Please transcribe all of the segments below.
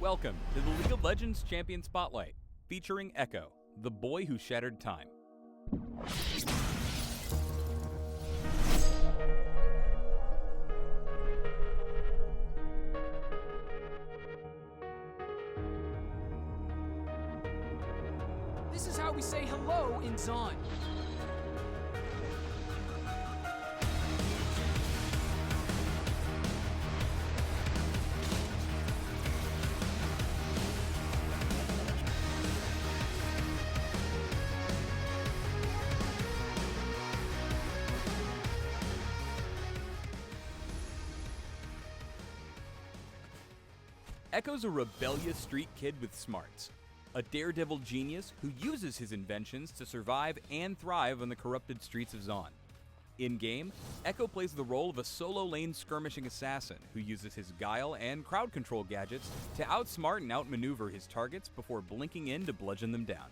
Welcome to the League of Legends Champion Spotlight, featuring Ekko, the boy who shattered time. This is how we say hello in Zon. Ekko's a rebellious street kid with smarts, a daredevil genius who uses his inventions to survive and thrive on the corrupted streets of Zon. In-game, Ekko plays the role of a solo lane skirmishing assassin who uses his guile and crowd control gadgets to outsmart and outmaneuver his targets before blinking in to bludgeon them down.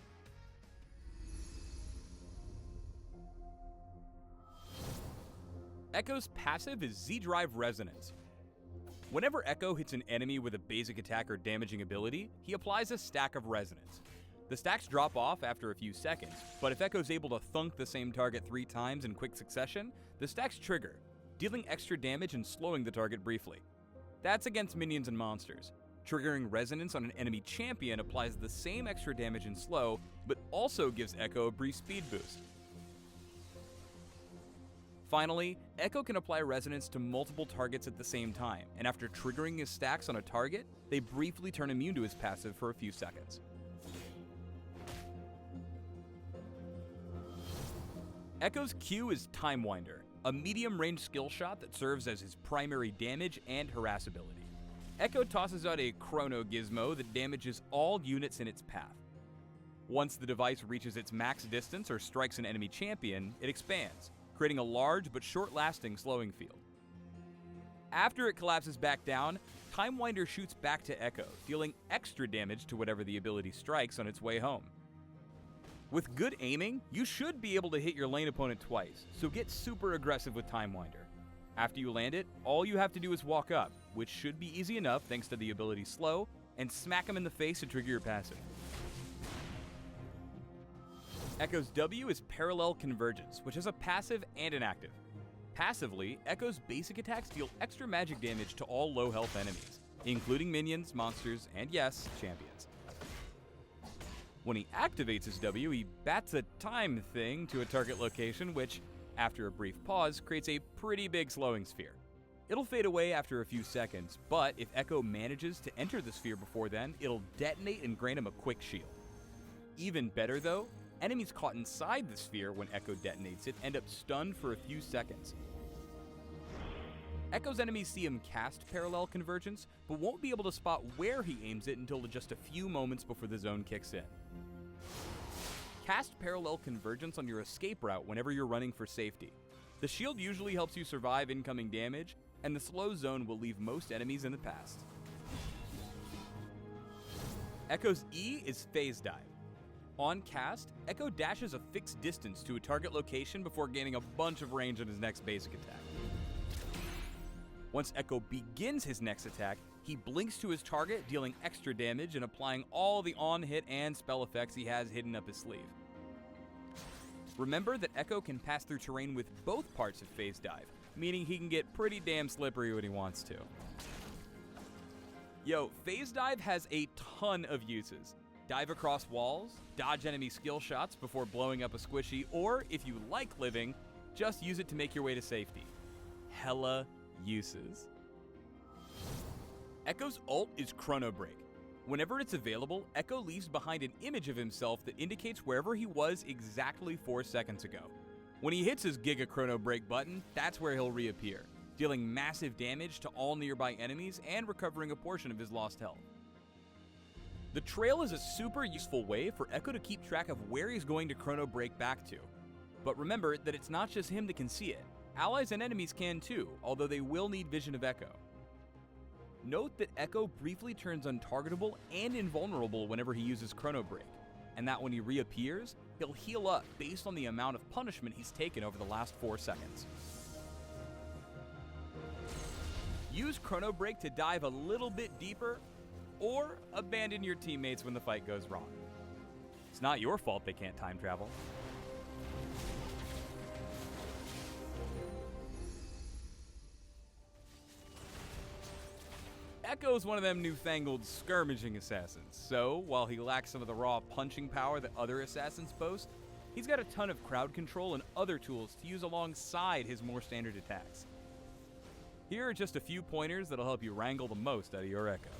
Ekko's passive is Z-Drive Resonance. Whenever Ekko hits an enemy with a basic attack or damaging ability, he applies a stack of resonance. The stacks drop off after a few seconds, but if Ekko's able to thunk the same target 3 times in quick succession, the stacks trigger, dealing extra damage and slowing the target briefly. That's against minions and monsters. Triggering resonance on an enemy champion applies the same extra damage and slow, but also gives Ekko a brief speed boost. Finally, Ekko can apply resonance to multiple targets at the same time, and after triggering his stacks on a target, they briefly turn immune to his passive for a few seconds. Ekko's Q is Time Winder, a medium-range skill shot that serves as his primary damage and harass ability. Ekko tosses out a chrono gizmo that damages all units in its path. Once the device reaches its max distance or strikes an enemy champion, it expands, creating a large but short-lasting slowing field. After it collapses back down, Time Winder shoots back to Ekko, dealing extra damage to whatever the ability strikes on its way home. With good aiming, you should be able to hit your lane opponent twice, so get super aggressive with Time Winder. After you land it, all you have to do is walk up, which should be easy enough thanks to the ability Slow, and smack him in the face to trigger your passive. Ekko's W is Parallel Convergence, which has a passive and an active. Passively, Ekko's basic attacks deal extra magic damage to all low health enemies, including minions, monsters, and yes, champions. When he activates his W, he bats a time thing to a target location, which, after a brief pause, creates a pretty big slowing sphere. It'll fade away after a few seconds, but if Ekko manages to enter the sphere before then, it'll detonate and grant him a quick shield. Even better though, enemies caught inside the sphere when Ekko detonates it end up stunned for a few seconds. Ekko's enemies see him cast Parallel Convergence, but won't be able to spot where he aims it until just a few moments before the zone kicks in. Cast Parallel Convergence on your escape route whenever you're running for safety. The shield usually helps you survive incoming damage, and the slow zone will leave most enemies in the past. Ekko's E is Phase Dive. On cast, Ekko dashes a fixed distance to a target location before gaining a bunch of range on his next basic attack. Once Ekko begins his next attack, he blinks to his target, dealing extra damage and applying all the on-hit and spell effects he has hidden up his sleeve. Remember that Ekko can pass through terrain with both parts of Phase Dive, meaning he can get pretty damn slippery when he wants to. Yo, Phase Dive has a ton of uses. Dive across walls, dodge enemy skill shots before blowing up a squishy, or, if you like living, just use it to make your way to safety. Hella uses. Ekko's ult is Chrono Break. Whenever it's available, Ekko leaves behind an image of himself that indicates wherever he was exactly 4 seconds ago. When he hits his Giga Chrono Break button, that's where he'll reappear, dealing massive damage to all nearby enemies and recovering a portion of his lost health. The trail is a super useful way for Ekko to keep track of where he's going to Chrono Break back to. But remember that it's not just him that can see it. Allies and enemies can too, although they will need vision of Ekko. Note that Ekko briefly turns untargetable and invulnerable whenever he uses Chrono Break, and that when he reappears, he'll heal up based on the amount of punishment he's taken over the last 4 seconds. Use Chrono Break to dive a little bit deeper or abandon your teammates when the fight goes wrong. It's not your fault they can't time travel. Ekko's one of them newfangled skirmishing assassins, so while he lacks some of the raw punching power that other assassins boast, he's got a ton of crowd control and other tools to use alongside his more standard attacks. Here are just a few pointers that'll help you wrangle the most out of your Ekko.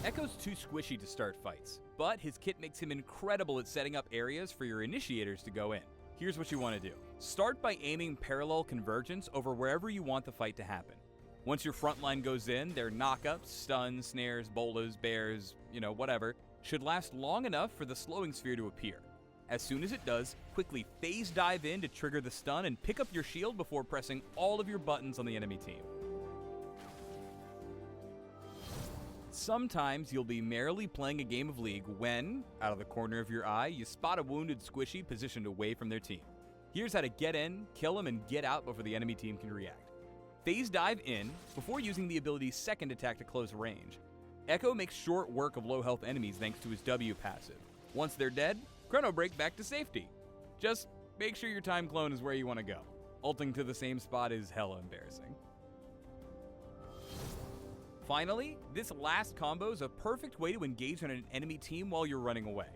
Ekko's too squishy to start fights, but his kit makes him incredible at setting up areas for your initiators to go in. Here's what you want to do. Start by aiming parallel convergence over wherever you want the fight to happen. Once your front line goes in, their knockups, stuns, snares, bolas, bears, whatever, should last long enough for the slowing sphere to appear. As soon as it does, quickly phase dive in to trigger the stun and pick up your shield before pressing all of your buttons on the enemy team. Sometimes you'll be merrily playing a game of League when, out of the corner of your eye, you spot a wounded squishy positioned away from their team. Here's how to get in, kill them, and get out before the enemy team can react. Phase dive in before using the ability's second attack to close range. Ekko makes short work of low health enemies thanks to his W passive. Once they're dead, Chrono Break back to safety. Just make sure your time clone is where you want to go. Ulting to the same spot is hella embarrassing. Finally, this last combo is a perfect way to engage on an enemy team while you're running away.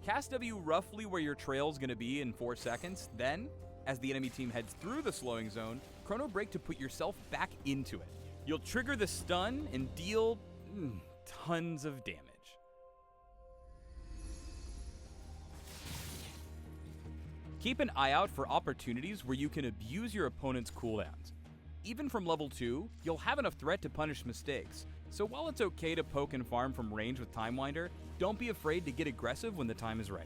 Cast W roughly where your trail's going to be in 4 seconds, then, as the enemy team heads through the slowing zone, Chrono Break to put yourself back into it. You'll trigger the stun and deal tons of damage. Keep an eye out for opportunities where you can abuse your opponent's cooldowns. Even from level 2, you'll have enough threat to punish mistakes, so while it's okay to poke and farm from range with Time Winder, don't be afraid to get aggressive when the time is right.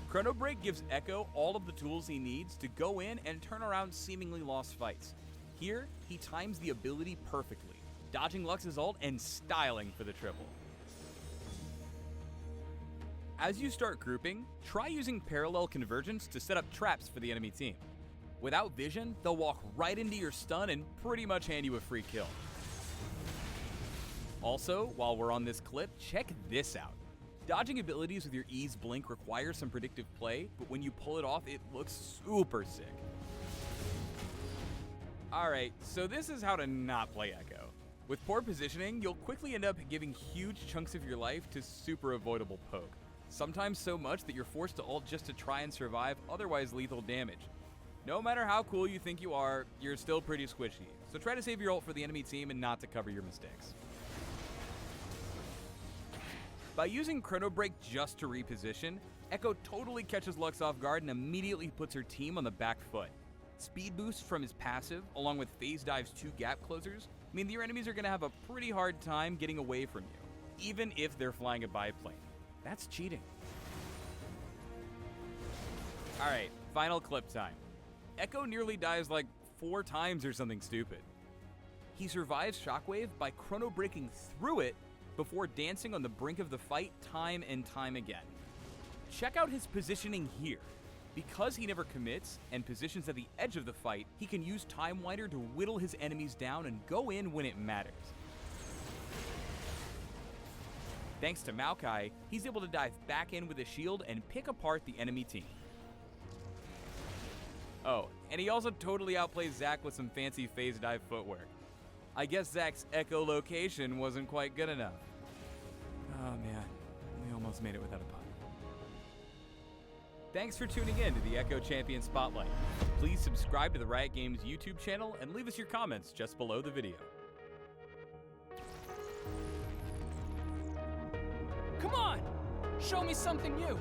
Chrono Break gives Ekko all of the tools he needs to go in and turn around seemingly lost fights. Here, he times the ability perfectly, dodging Lux's ult and styling for the triple. As you start grouping, try using parallel convergence to set up traps for the enemy team. Without vision, they'll walk right into your stun and pretty much hand you a free kill. Also, while we're on this clip, check this out. Dodging abilities with your E's blink requires some predictive play, but when you pull it off, it looks super sick. Alright, so this is how to not play Ekko. With poor positioning, you'll quickly end up giving huge chunks of your life to super avoidable poke. Sometimes so much that you're forced to ult just to try and survive otherwise lethal damage. No matter how cool you think you are, you're still pretty squishy, so try to save your ult for the enemy team and not to cover your mistakes. By using Chrono Break just to reposition, Ekko totally catches Lux off guard and immediately puts her team on the back foot. Speed boosts from his passive, along with Phase Dive's 2 gap closers, mean that your enemies are going to have a pretty hard time getting away from you, even if they're flying a biplane. That's cheating. Alright, final clip time. Ekko nearly dies like 4 times or something stupid. He survives Shockwave by Chrono Breaking through it before dancing on the brink of the fight time and time again. Check out his positioning here. Because he never commits and positions at the edge of the fight, he can use Time Winder to whittle his enemies down and go in when it matters. Thanks to Maokai, he's able to dive back in with a shield and pick apart the enemy team. Oh, and he also totally outplays Zac with some fancy phase dive footwork. I guess Zac's echolocation wasn't quite good enough. Oh man, we almost made it without a pun. Thanks for tuning in to the Ekko Champion Spotlight. Please subscribe to the Riot Games YouTube channel and leave us your comments just below the video. Come on! Show me something new!